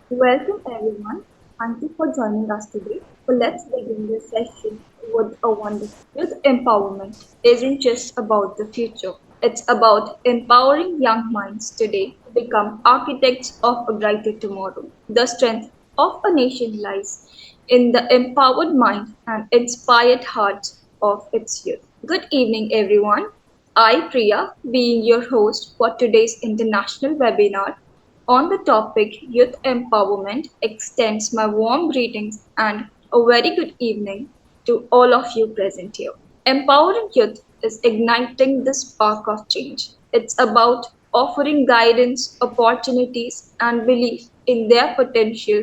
Welcome everyone. Thank you for joining us today. So let's begin this session with a wonderful youth empowerment isn't just about the future. It's about empowering young minds today to become architects of a brighter tomorrow. The strength of a nation lies in the empowered mind and inspired hearts of its youth. Good evening, everyone. I, Priya, being your host for today's international webinar on the topic Youth Empowerment, extends my warm greetings and a very good evening to all of you present here. Empowering youth is igniting the spark of change. It's about offering guidance, opportunities, and belief in their potential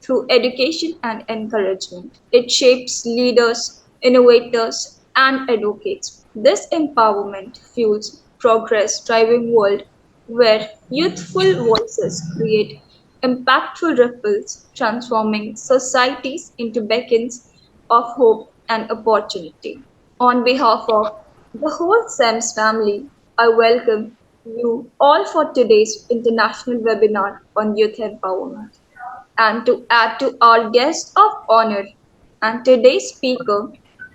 through education and encouragement. It shapes leaders, innovators, and advocates. This empowerment fuels progress driving world where youthful voices create impactful ripples, transforming societies into beacons of hope and opportunity. On behalf of the whole SEMS family, I welcome you all for today's international webinar on youth empowerment. And to add to our guest of honor, and today's speaker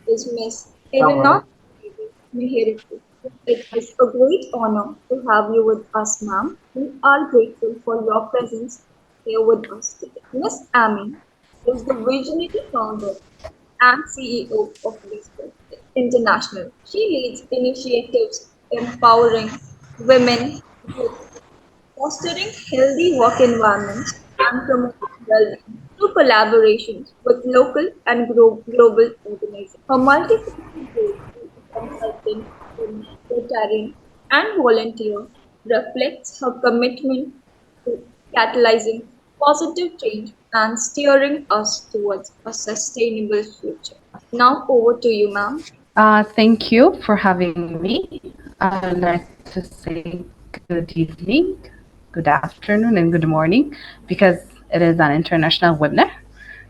is Miss Irina Meheriti. It is a great honor to have you with us, ma'am. We are grateful for your presence here with us today. Miss Amy is the visionary founder and CEO of Whisper International. She leads initiatives empowering women, youth, fostering healthy work environments, and promoting well-being through collaborations with local and global organizations. Her multifaceted role as a consultant, veteran, and volunteer reflects her commitment to catalyzing positive change and steering us towards a sustainable future. Now over to you, ma'am. Thank you for having me. I'd like to say good evening, good afternoon, and good morning because it is an international webinar.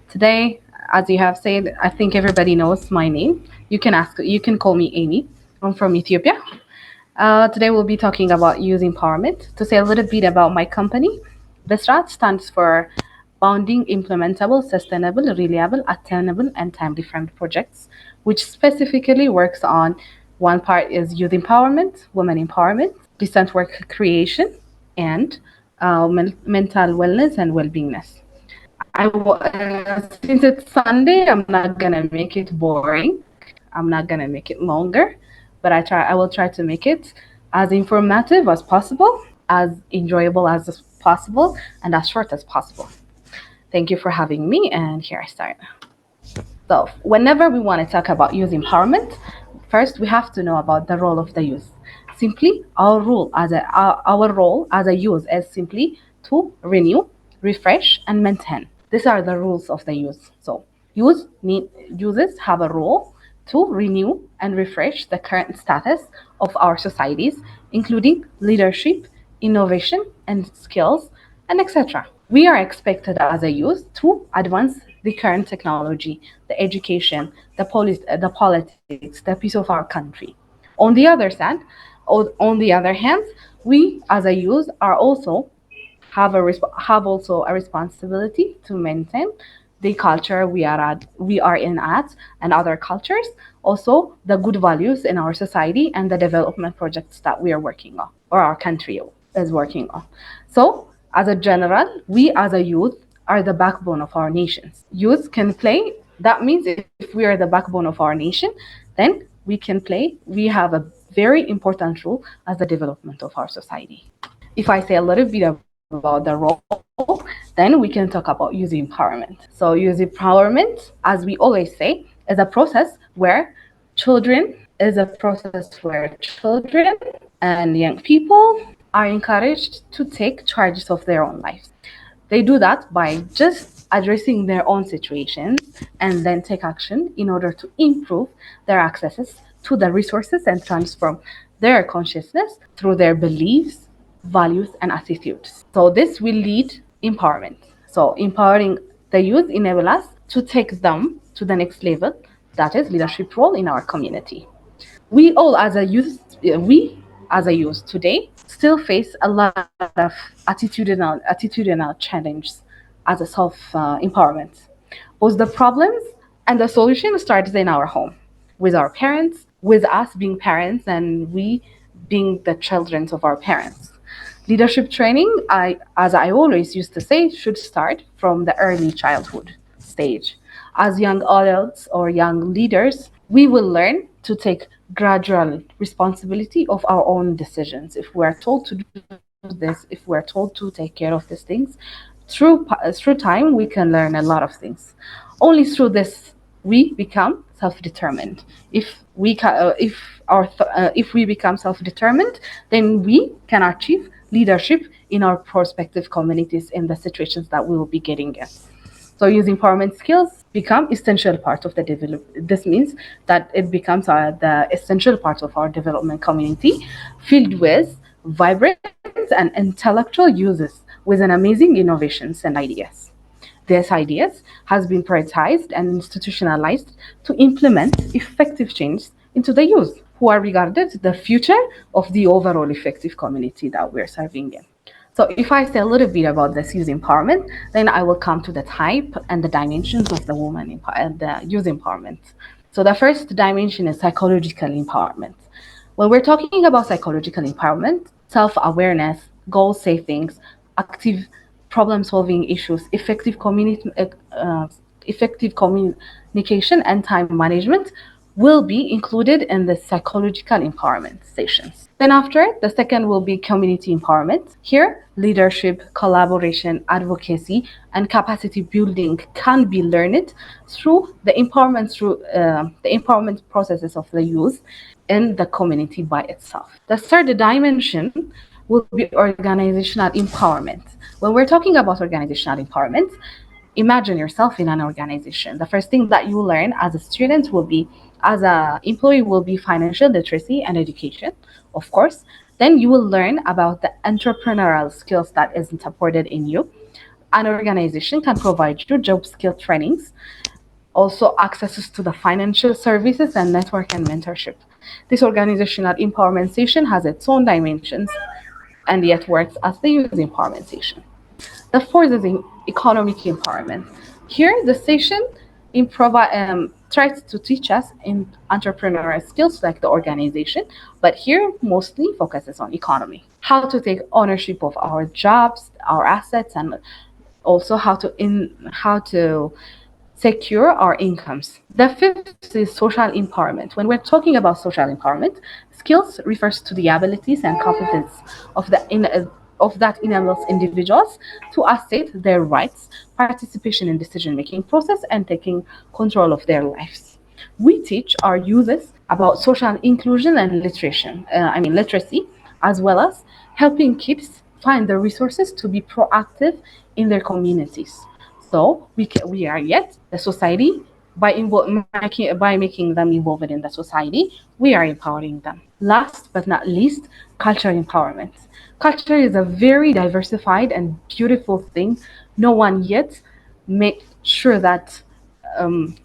Today, as you have said, I think everybody knows my name. You can call me Amy. I'm from Ethiopia. Today we'll be talking about youth empowerment. To say a little bit about my company, BESRAT stands for Bounding Implementable, Sustainable, Reliable, Attainable, and Timely Fund Projects, which specifically works on one part is youth empowerment, women empowerment, decent work creation, and mental wellness and well-beingness. Since it's Sunday, I'm not gonna make it boring. I'm not gonna make it longer, but I will try to make it as informative as possible, as enjoyable as possible, and as short as possible. Thank you for having me, and here I start. So, whenever we want to talk about youth empowerment, first we have to know about the role of the youth. Simply, our role as a youth is simply to renew, refresh, and maintain. These are the rules of the youth. So, youths have a role to renew and refresh the current status of our societies, including leadership, innovation, and skills, and etc. We are expected as a youth to advance the current technology, the education, the politics, the peace of our country. On the other side, on the other hand, we as a youth are also have also a responsibility to maintain the culture we are in at and other cultures, also the good values in our society and the development projects that we are working on or our country is working on. So as a general, we as a youth are the backbone of our nations. Youth can play, that means if we are the backbone of our nation, then we have a very important role as the development of our society. If I say a little bit about the role, then we can talk about youth empowerment. So, youth empowerment, as we always say, is a process where children and young people are encouraged to take charges of their own lives. They do that by just addressing their own situations and then take action in order to improve their accesses to the resources and transform their consciousness through their beliefs, values, and attitudes. So this will lead empowerment. So empowering the youth enable us to take them to the next level, that is leadership role in our community. We all as a youth, we as a youth today still face a lot of attitudinal challenges as as a self empowerment. Both the problems and the solution starts in our home, with our parents, with us being parents, and we being the children of our parents. Leadership training, as I always used to say, should start from the early childhood stage. As young adults or young leaders, we will learn to take gradual responsibility of our own decisions. If we are told to do this, if we are told to take care of these things, through time we can learn a lot of things. Only through this we become self-determined. If we become self-determined, then we can achieve leadership in our prospective communities in the situations that we will be getting in. So using empowerment skills become essential part of the develop. This means that it becomes the essential part of our development community, filled with vibrant and intellectual uses with an amazing innovations and ideas. These ideas has been prioritized and institutionalized to implement effective change into the youth, who are regarded the future of the overall effective community that we're serving in. So if I say a little bit about this youth empowerment, then I will come to the type and the dimensions of the the youth empowerment. So the first dimension is psychological empowerment. When we're talking about psychological empowerment, self-awareness, goal settings, active problem-solving issues, effective communication, and time management will be included in the psychological empowerment sessions. Then after, the second will be community empowerment. Here, leadership, collaboration, advocacy, and capacity building can be learned through the empowerment processes of the youth in the community by itself. The third dimension will be organizational empowerment. When we're talking about organizational empowerment, imagine yourself in an organization. The first thing that you learn as a student will be, as an employee, will be financial literacy and education, of course. Then you will learn about the entrepreneurial skills that is supported in you. An organization can provide you job skill trainings, also accesses to the financial services and network and mentorship. This organizational empowerment session has its own dimensions and yet works as the youth empowerment session. The fourth is in economic empowerment. Here, the session tries to teach us in entrepreneurial skills like the organization, but here mostly focuses on economy. How to take ownership of our jobs, our assets, and also how to secure our incomes. The fifth is social empowerment. When we're talking about social empowerment, skills refers to the abilities and competence of that enables individuals to assert their rights, participation in decision-making process, and taking control of their lives. We teach our youths about social inclusion and literacy, as well as helping kids find the resources to be proactive in their communities. So we are yet the society by making them involved in the society, we are empowering them. Last but not least, cultural empowerment. Culture is a very diversified and beautiful thing. No one yet make sure that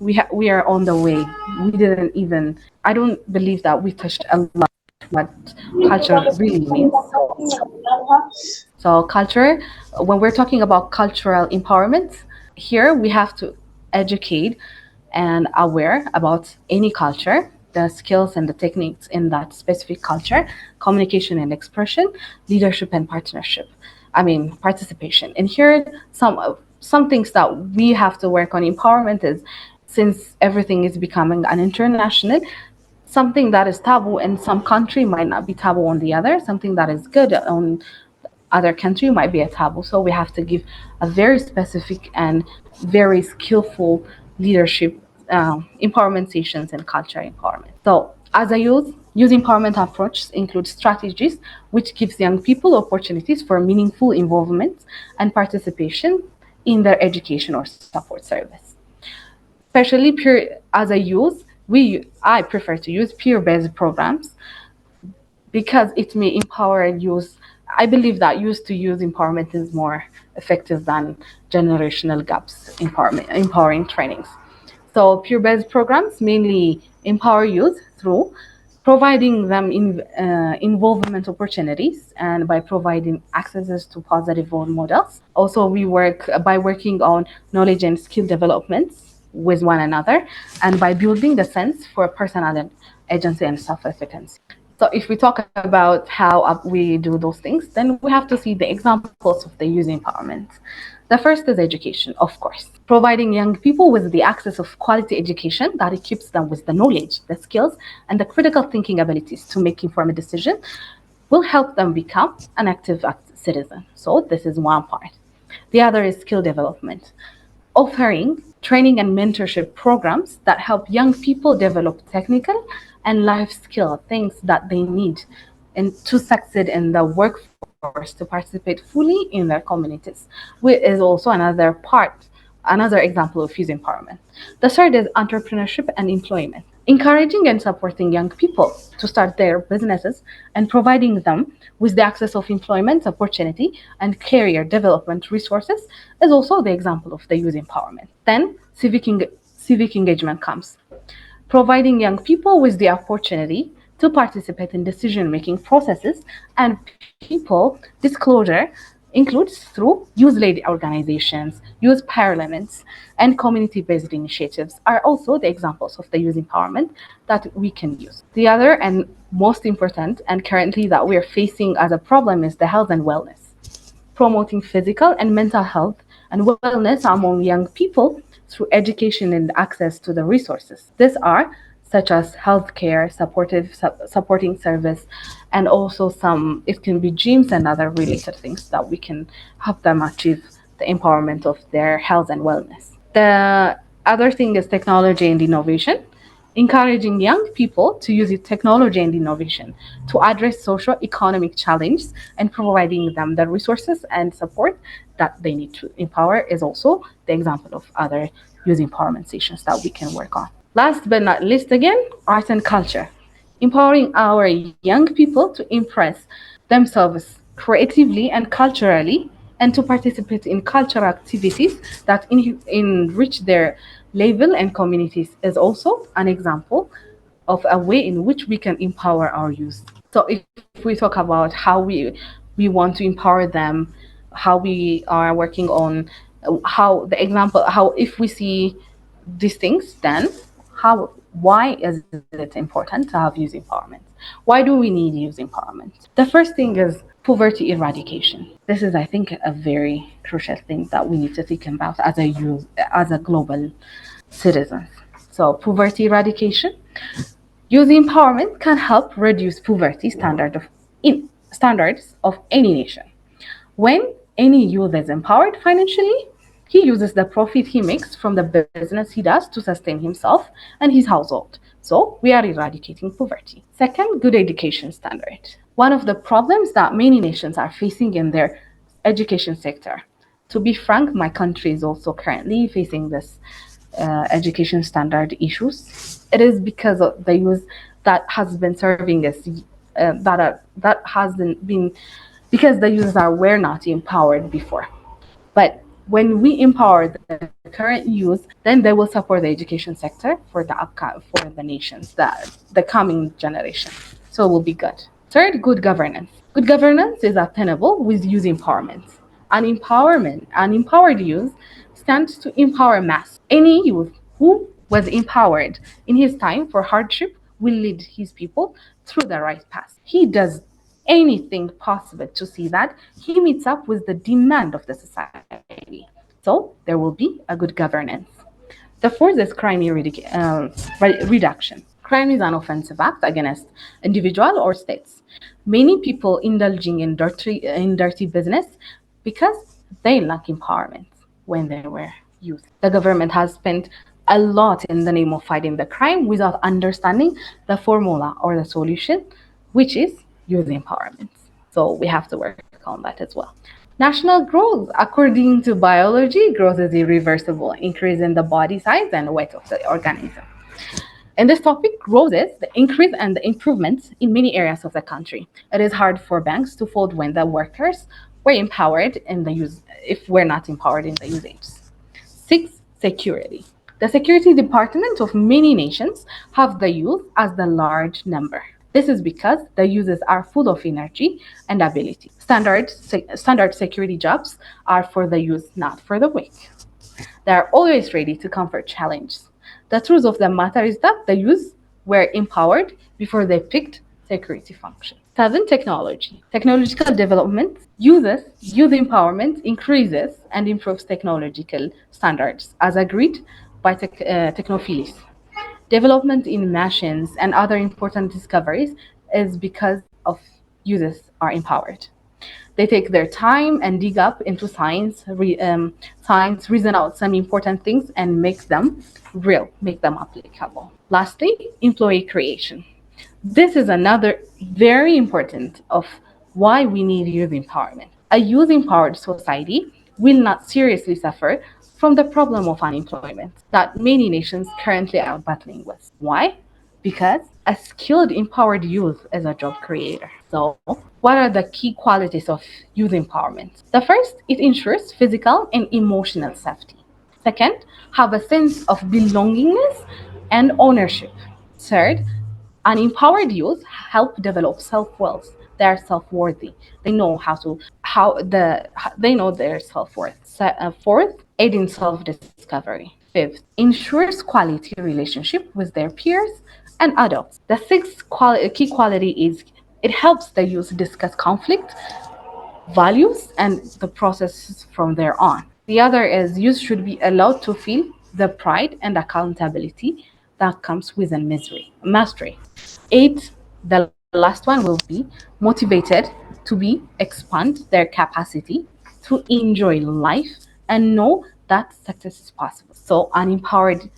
we are on the way. We didn't even. I don't believe that we touched a lot what culture really means. So culture, when we're talking about cultural empowerment, here we have to educate and aware about any culture, the skills and the techniques in that specific culture, communication and expression, leadership and participation. And here some things that we have to work on empowerment is, since everything is becoming an international, something that is taboo in some country might not be taboo on the other. Something that is good on other country might be a taboo. So we have to give a very specific and very skillful leadership empowerment sessions and culture empowerment. So as a youth empowerment approach includes strategies which gives young people opportunities for meaningful involvement and participation in their education or support service. Especially as a youth, I prefer to use peer-based programs because it may empower youth. I believe that youth to youth empowerment is more effective than generational gaps empowering trainings. So peer-based programs mainly empower youth through providing them involvement opportunities and by providing accesses to positive role models. Also, we work by working on knowledge and skill development with one another and by building the sense for personal agency and self-efficacy. So if we talk about how we do those things, then we have to see the examples of the youth empowerment. The first is education, of course, providing young people with the access of quality education that equips them with the knowledge, the skills, and the critical thinking abilities to make informed decisions will help them become an active citizen. So this is one part. The other is skill development, offering training and mentorship programs that help young people develop technical and life skill things that they need and to succeed in the workforce to participate fully in their communities, which is also another example of youth empowerment. The third is entrepreneurship and employment, encouraging and supporting young people to start their businesses and providing them with the access of employment opportunity and career development resources is also the example of the youth empowerment. Then civic engagement comes, providing young people with the opportunity to participate in decision making processes and people disclosure includes through youth led organizations, youth parliaments, and community based initiatives are also the examples of the youth empowerment that we can use. The other and most important, and currently that we're facing as a problem, is the health and wellness, promoting physical and mental health and wellness among young people through education and access to the resources. These are such as healthcare, supporting service, and also some, it can be gyms and other related things that we can help them achieve the empowerment of their health and wellness. The other thing is technology and innovation, encouraging young people to use technology and innovation to address social economic challenges and providing them the resources and support that they need to empower is also the example of other youth empowerment sessions that we can work on. Last but not least, again, art and culture, empowering our young people to impress themselves creatively and culturally and to participate in cultural activities that enrich their level and communities is also an example of a way in which we can empower our youth. So if we talk about how we want to empower them, how we are working on how the example, how if we see these things, then how why is it important to have youth empowerment? Why do we need youth empowerment? The first thing is poverty eradication. This is, I think, a very crucial thing that we need to think about as a youth, as a global citizen. So poverty eradication. Youth empowerment can help reduce poverty standards of any nation. When any youth is empowered financially, he uses the profit he makes from the business he does to sustain himself and his household. So we are eradicating poverty. Second, good education standard. One of the problems that many nations are facing in their education sector. To be frank, my country is also currently facing this education standard issues. It is because of the youth that has been serving us, that hasn't been because the users are were not empowered before. But when we empower the current youth, then they will support the education sector for the nations, the coming generation. So it will be good. Third, good governance. Good governance is attainable with youth empowerment. An empowered youth stands to empower mass. Any youth who was empowered in his time for hardship will lead his people through the right path. He does anything possible to see that he meets up with the demand of the society. So there will be a good governance. The fourth is crime reduction. Crime is an offensive act against individual or states. Many people indulging in dirty business because they lack empowerment when they were youth. The government has spent a lot in the name of fighting the crime without understanding the formula or the solution, which is youth empowerment. So we have to work on that as well. National growth. According to biology, growth is irreversible, increase in the body size and weight of the organism. In this topic, growth is the increase and the improvements in many areas of the country. It is hard for banks to fold when the workers were empowered in the use if we're not empowered in the usage. Six, security. The security department of many nations have the youth as the large number. This is because the users are full of energy and ability. Standard security jobs are for the youth, not for the weak. They are always ready to comfort challenges. The truth of the matter is that the youth were empowered before they picked security function. Seven, technology. Technological development uses youth empowerment increases and improves technological standards as agreed by technophiles. Development in machines and other important discoveries is because of users are empowered. They take their time and dig up into science, reason out some important things, and make them real, make them applicable. Lastly, employee creation. This is another very important of why we need youth empowerment. A youth empowered society will not seriously suffer from the problem of unemployment that many nations currently are battling with. Why? Because a skilled, empowered youth is a job creator. So, what are the key qualities of youth empowerment? The first, it ensures physical and emotional safety. Second, have a sense of belongingness and ownership. Third, an empowered youth help develop self-worth. They are self-worthy. They know they know their self-worth. Fourth, aid in self-discovery. Fifth, ensures quality relationship with their peers and adults. The sixth key quality is it helps the youth discuss conflict, values, and the process from there on. The other is youth should be allowed to feel the pride and accountability that comes with a mastery. Eight, the last one will be motivated to be expand their capacity to enjoy life and know that success is possible. So unempowered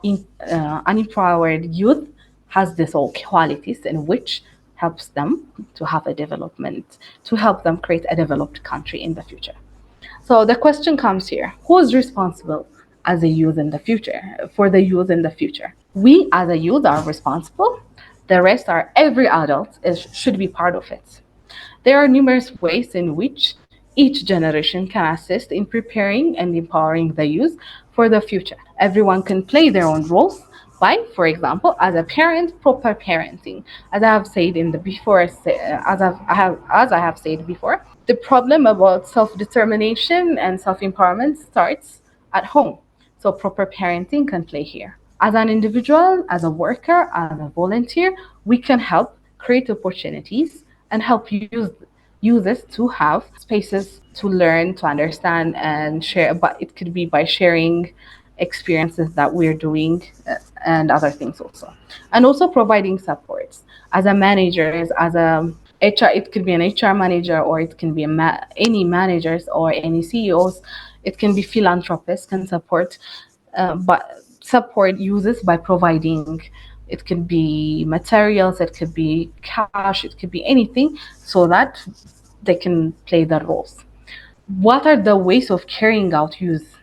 youth has these all qualities in which helps them to have a development, to help them create a developed country in the future. So the question comes here: who is responsible as a youth in the future for the youth in the future? We as a youth are responsible. The rest are every adult should be part of it. There are numerous ways in which each generation can assist in preparing and empowering the youth for the future. Everyone can play their own roles by, for example, as a parent, proper parenting. As I have said in the before, as I have said before, the problem about self-determination and self-empowerment starts at home. So proper parenting can play here. As an individual, as a worker, as a volunteer, we can help create opportunities and help users to have spaces to learn, to understand, and share. But it could be by sharing experiences that we're doing and other things also. And also providing supports as a manager, as a HR, it could be an HR manager or it can be any managers or any CEOs. It can be philanthropists can but support users by providing, it could be materials, it could be cash, it could be anything, so that they can play their roles. What are the ways of carrying out youth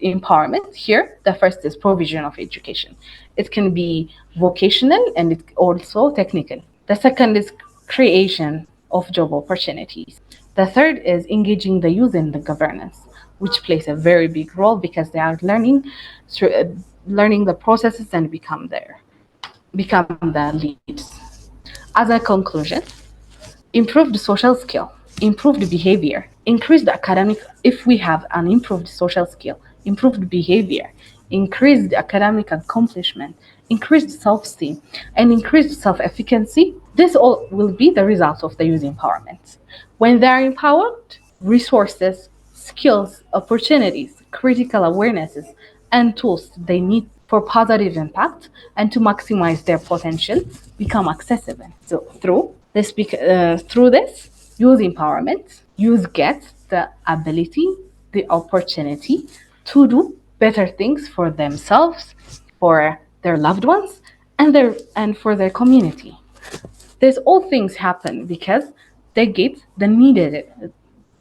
empowerment? Here, the first is provision of education. It can be vocational and it also technical. The second is creation of job opportunities. The third is engaging the youth in the governance, which plays a very big role because they are learning the processes and become the leads. As a conclusion, improved social skill, improved behavior, increased academic, if we have an improved social skill, improved behavior, increased academic accomplishment, increased self-esteem, and increased self-efficacy, this all will be the result of the youth empowerment. When they are empowered, resources, skills, opportunities, critical awarenesses, and tools they need for positive impact and to maximize their potential become accessible. So through this youth empowerment, youth get the ability, the opportunity to do better things for themselves, for their loved ones, and for their community. These all things happen they get the needed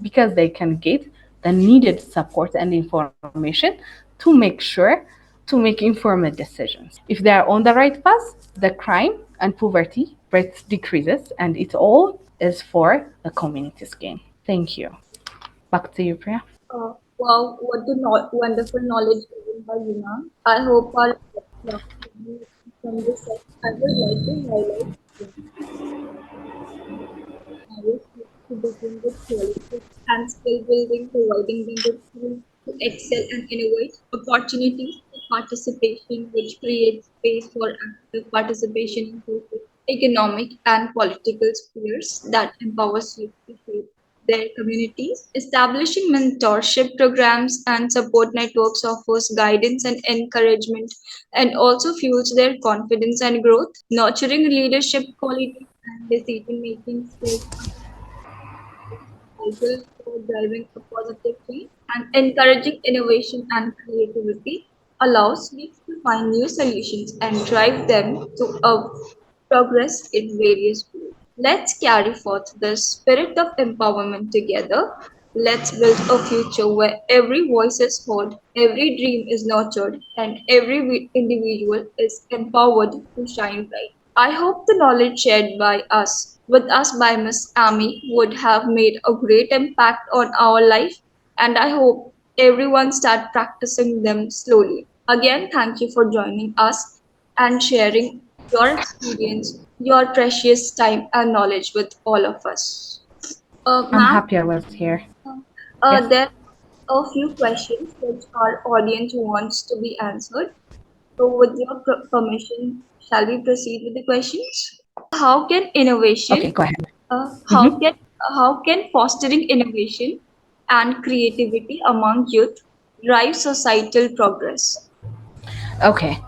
because they can get the needed support and information to make sure to make informed decisions. If they are on the right path, the crime and poverty rate decreases, and it all is for the community's gain. Thank you. Back to you, Priya. Wow, what the wonderful knowledge given by Yuna. I hope our listeners from this session I would like to highlight. Marriage needs to begin with quality and skill building, providing them with tools to excel and innovate, opportunities for participation, which creates space for active participation in social, economic, and political spheres that empowers youth to shape their communities. Establishing mentorship programs and support networks offers guidance and encouragement and also fuels their confidence and growth. Nurturing leadership qualities and decision making skills vital for driving a positive change and encouraging innovation and creativity allows me to find new solutions and drive them to progress in various ways. Let's carry forth the spirit of empowerment together. Let's build a future where every voice is heard, every dream is nurtured, and every individual is empowered to shine bright. I hope the knowledge shared by us with us by Miss Amy would have made a great impact on our life, and I hope everyone start practicing them slowly. Again, thank you for joining us and sharing your experience, your precious time and knowledge with all of us. I'm Ma'am, happy I was here. Yes. there are a few questions which our audience wants to be answered. So, with your permission, shall we proceed with the questions? How can innovation, Okay, go ahead. uh, how Hmm. can how can fostering innovation and creativity among youth drive societal progress? Okay.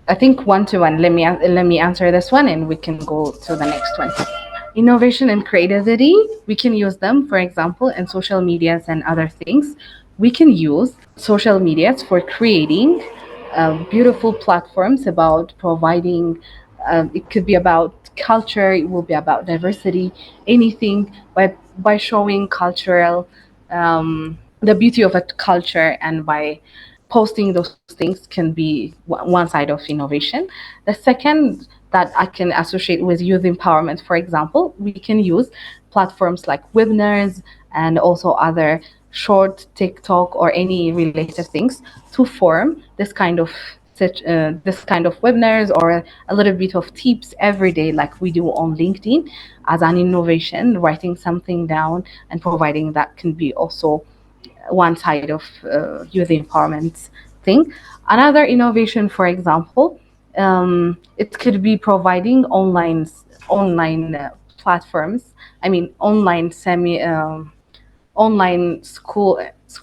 I think one to one. Let me answer this one, and we can go to the next one. Innovation and creativity, we can use them, for example, in social medias and other things. We can use social medias for creating beautiful platforms about providing. It could be about culture. It will be about diversity. Anything by showing cultural the beauty of a culture, and by posting those things can be one side of innovation. The second that I can associate with youth empowerment, for example, we can use platforms like webinars and also other short TikTok or any related things to form this kind of webinars or a little bit of tips every day, like we do on LinkedIn, as an innovation, writing something down and providing that can be also one side of youth empowerment thing. Another innovation, for example, it could be providing online platforms. I mean, online school.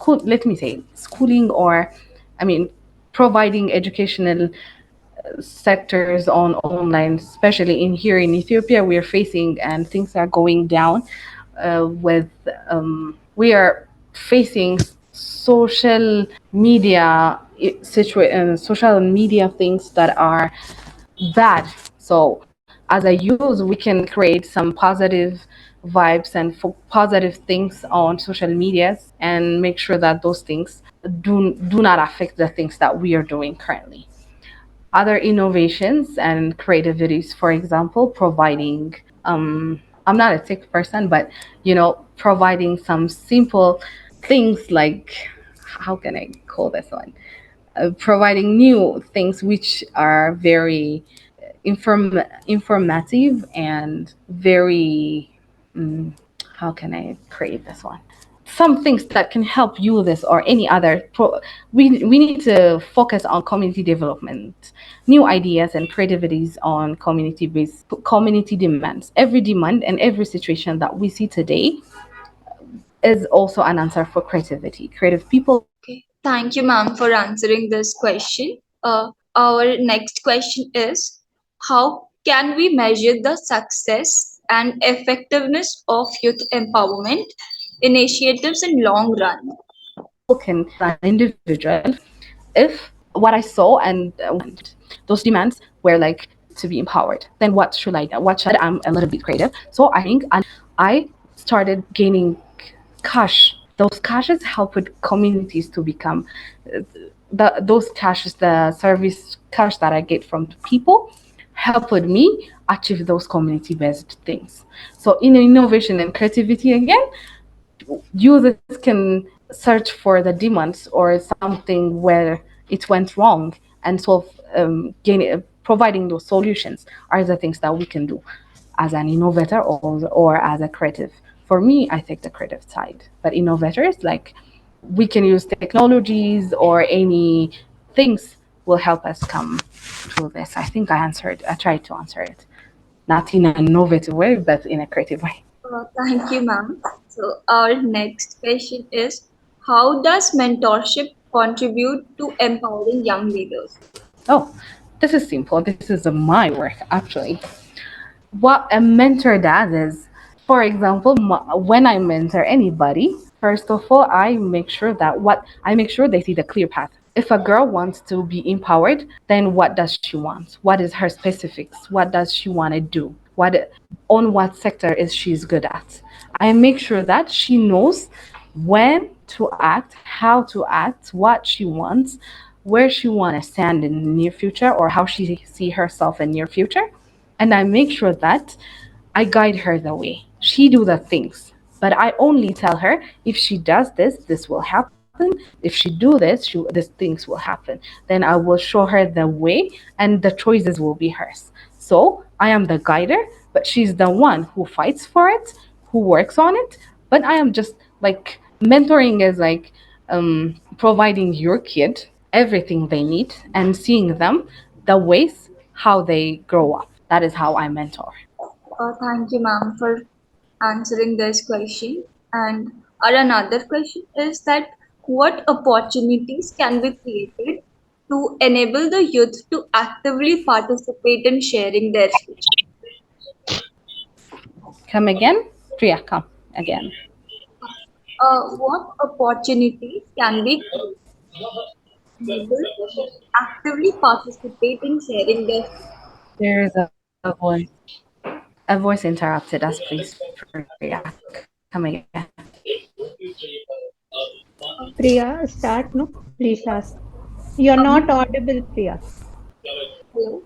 Let me say schooling, or I mean, providing educational sectors on online, especially in here in Ethiopia, we are facing and things are going down with we are facing social media things that are bad. So as a youth, we can create some positive vibes and positive things on social medias and make sure that those things do not affect the things that we are doing currently. Other innovations and creativities, for example, providing I'm not a tech person, but providing some simple things like, how can I call this one, providing new things which are very informative and very how can I create this one? Some things that can help you this or any other. We need to focus on community development, new ideas and creativities on community demands. Every demand and every situation that we see today is also an answer for creativity. Creative people. Okay, thank you, ma'am, for answering this question. Our next question is how can we measure the success and effectiveness of youth empowerment initiatives in long run? Can as an individual, if what I saw and those demands were like to be empowered, then what should I do? What should I'm a little bit creative. So I think I started gaining cash. Those cashes helped communities to become those cashes, the service cash that I get from the people helped me achieve those community based things. So in innovation and creativity again, users can search for the demands or something where it went wrong and solve gain providing those solutions are the things that we can do as an innovator or as a creative. For me, I think the creative side, but innovators, like, we can use technologies or any things will help us come through this. I think I tried to answer it, not in an innovative way, but in a creative way. Thank you, ma'am. So, our next question is, how does mentorship contribute to empowering young leaders? Oh, this is simple. This is my work, actually. What a mentor does is, for example, when I mentor anybody, first of all, I make sure they see the clear path. If a girl wants to be empowered, then what does she want? What is her specifics? What does she want to do? What sector is she's good at? I make sure that she knows when to act, how to act, what she wants, where she want to stand in the near future, or how she see herself in near future. And I make sure that I guide her the way. She do the things, but I only tell her, if she does this, this will happen. If she do this, these things will happen. Then I will show her the way, and the choices will be hers. So I am the guider, but she's the one who fights for it, who works on it. But I am just like, mentoring is like, providing your kid everything they need and seeing them the ways how they grow up. That is how I mentor. Thank you, ma'am, for answering this question. And our another question is that what opportunities can be created to enable the youth to actively participate in sharing their future? Come again? Priya, come again. What opportunities can be created to enable youth to actively participate in sharing their future? There is a voice. A voice interrupted us, please, Priya. Come again. Priya, start, no? Please ask. You're not Um, audible, Priya. Hello,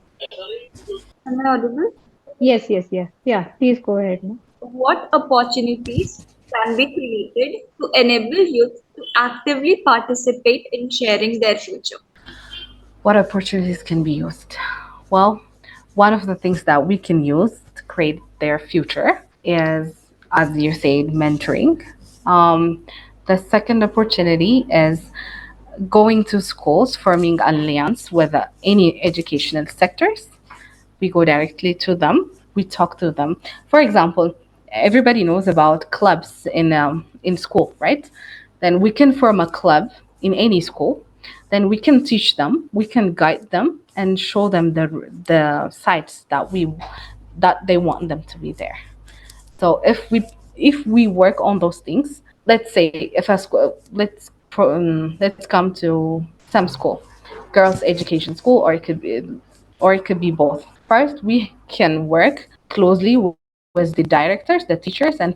am I audible? Yes, yes, yes. Yeah, please go ahead, no? What opportunities can be created to enable youth to actively participate in sharing their future? What opportunities can be used? Well, one of the things that we can use to create their future is, as you said, mentoring. Um, the second opportunity is going to schools, forming alliance with any educational sectors. We go directly to them, we talk to them. For example, everybody knows about clubs in school, right? Then we can form a club in any school. Then we can teach them, we can guide them, and show them the sites that they want them to be there. So if we work on those things, let's say, if a school, let's come to some school, girls' education school, or it could be both. First, we can work closely with the directors, the teachers, and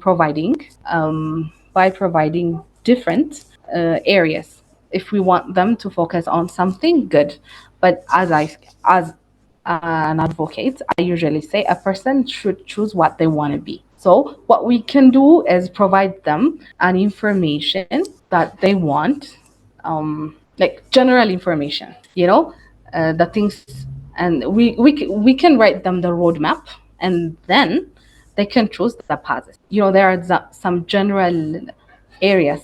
by providing different areas. If we want them to focus on something good, but as an advocate, I usually say a person should choose what they want to be. So what we can do is provide them an information that they want, like general information, the things, and we can write them the roadmap, and then they can choose the path. There are some general areas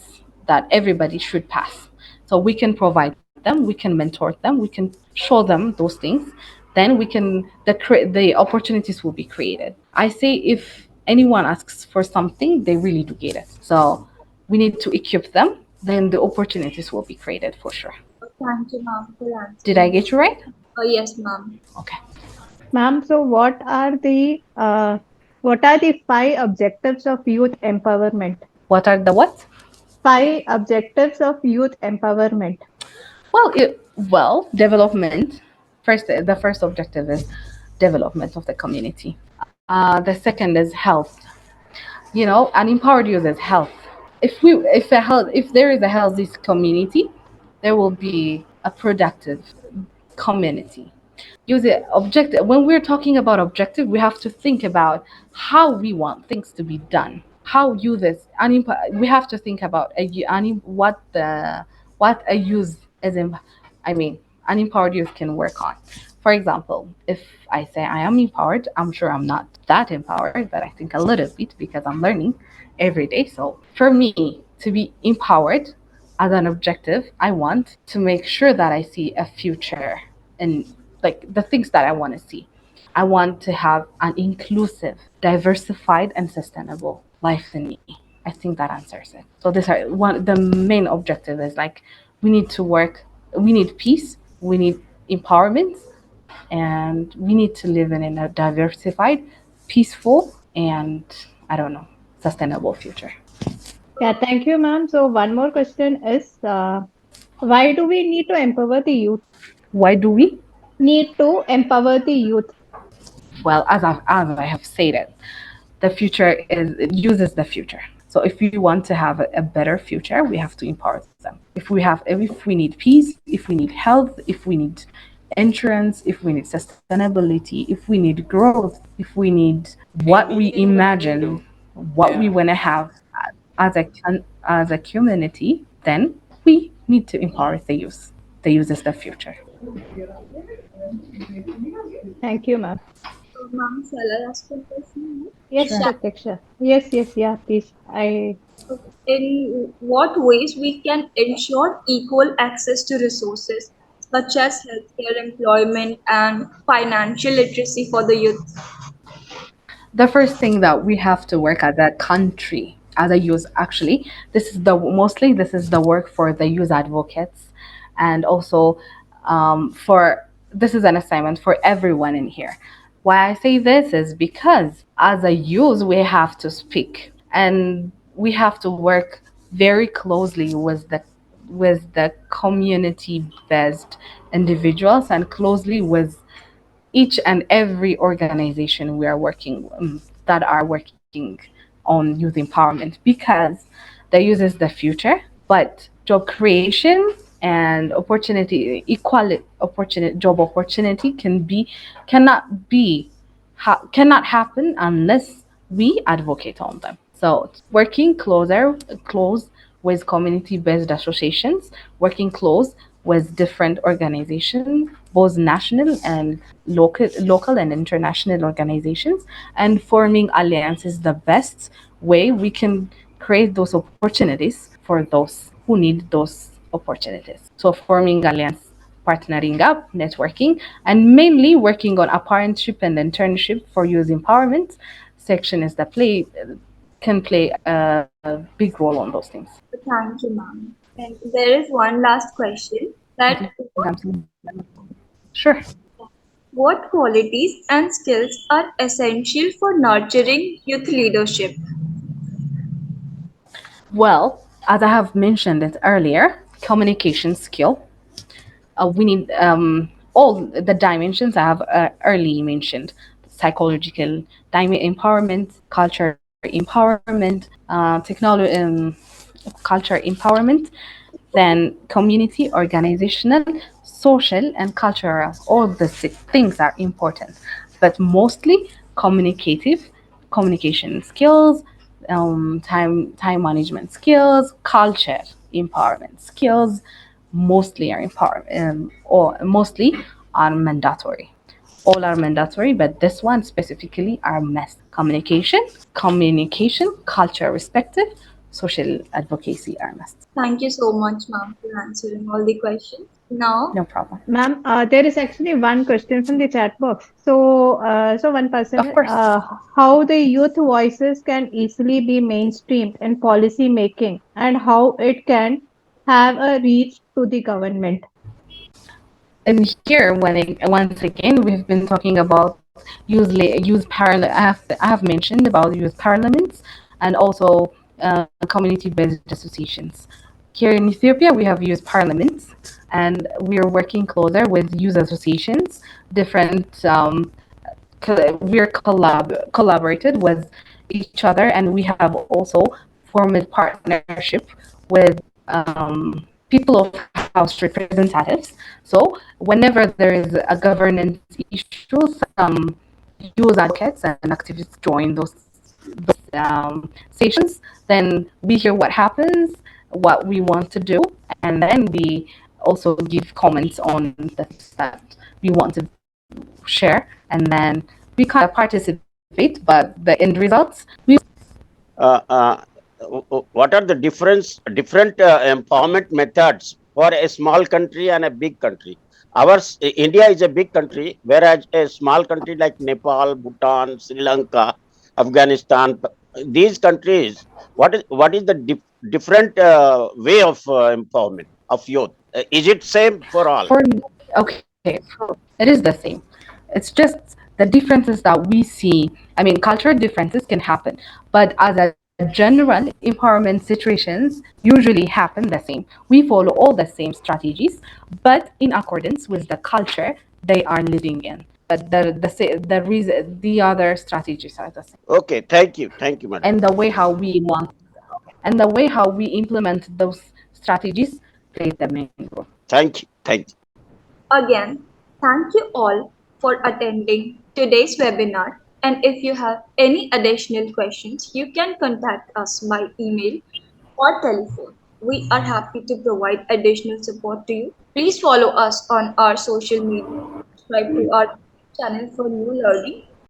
that everybody should pass. So we can provide them, we can mentor them, we can show them those things. Then the opportunities will be created. I say, if anyone asks for something, they really do get it. So we need to equip them. Then the opportunities will be created for sure. Thank you, ma'am, for Did I answering get this. you right? Yes, ma'am. Okay. Ma'am, so what are the 5 objectives of youth empowerment? What are the what? 5 objectives of youth empowerment. Development. The first objective is development of the community. The second is health. An empowered youth is health. If there is a healthy community, there will be a productive community. Use it objective. When we're talking about objective, we have to think about how we want things to be done. How you this we have to think about what a youth is. I mean, an empowered youth can work on. For example, if I say I am empowered, I'm sure I'm not that empowered, but I think a little bit because I'm learning every day. So for me to be empowered as an objective, I want to make sure that I see a future and like the things that I want to see. I want to have an inclusive, diversified, and sustainable life in me. I think that answers it. So these are one. The main objective is like we need to work. We need peace. We need empowerment, and we need to live in a diversified, peaceful, and I don't know, sustainable future. Yeah, thank you, ma'am. So one more question is, why do we need to empower the youth? Why do we? Need to empower the youth. Well, as I have stated, the future is it uses the future. So if we want to have a better future, we have to empower them. If we need peace, if we need health, if we need insurance, if we need sustainability, if we need growth, if we need what we imagine, what we want to have as a community, then we need to empower the youth. The youth is the future. Thank you, ma'am. Ma'am, shall I ask a question? Yes, Sure. Pratiksha. Yes, yes, yeah, please. I In what ways we can ensure equal access to resources such as healthcare, employment, and financial literacy for the youth? The first thing that we have to work as a country, as a youth, actually, this is the work for the youth advocates, and also for this is an assignment for everyone in here. Why I say this is because as a youth we have to speak and we have to work very closely with the community based individuals and closely with each and every organization we are working that are working on youth empowerment because the youth is the future, but job creation and opportunity equality opportunity job opportunity cannot be cannot happen unless we advocate on them. So working close with community-based associations, working close with different organizations, both national and local and international organizations, and forming alliances the best way we can create those opportunities for those who need those opportunities. So forming alliance, partnering up, networking, and mainly working on apprenticeship and internship for youth empowerment section is the play can play a big role on those things. Thank you, ma'am. And there is one last question Do you that think I'm saying sure? what qualities and skills are essential for nurturing youth leadership? Well, as I have mentioned it earlier, communication skill. We need all the dimensions I have early mentioned: psychological empowerment, culture empowerment, culture empowerment, then community, organizational, social, and cultural. All the things are important, but mostly communicative, communication skills, time management skills, culture empowerment skills, mostly are or mostly are mandatory. All are mandatory, but this one specifically are must. Communication, culture respective, social advocacy are must. Thank you so much, ma'am, for answering all the questions. Now, No problem. Ma'am, there is actually one question from the chat box. So one Of person, course. how the youth voices can easily be mainstreamed in policy making and how it can have a reach to the government. And here, once again, we've been talking about use parallel. I have mentioned about youth parliaments and also community-based associations. Here in Ethiopia, we have youth parliaments, and we are working closer with youth associations. Different we're collaborated with each other, and we have also formed partnership with people of house representatives. So whenever there is a governance issue, some youth advocates and activists join those sessions. Then we hear what happens, what we want to do, and then we also give comments on the things that we want to do share, and then we kind of participate, but the end results we. Uh, uh, what are the different empowerment methods for a small country and a big country? India is a big country, whereas a small country like Nepal, Bhutan, Sri Lanka, Afghanistan, these countries, what is the different way of empowerment of youth? Is it same for all? For okay, so it is the same. It's just the differences that we see. I mean, cultural differences can happen, but as a general, empowerment situations usually happen the same. We follow all the same strategies, but in accordance with the culture they are living in. But the reason the other strategies are the same, Okay, thank you, madam. and the way how we want and the way how we implement those strategies plays the main role. Thank you. Again, thank you all for attending today's webinar. And if you have any additional questions, you can contact us by email or telephone. We are happy to provide additional support to you. Please follow us on our social media, subscribe to our channel for new learning.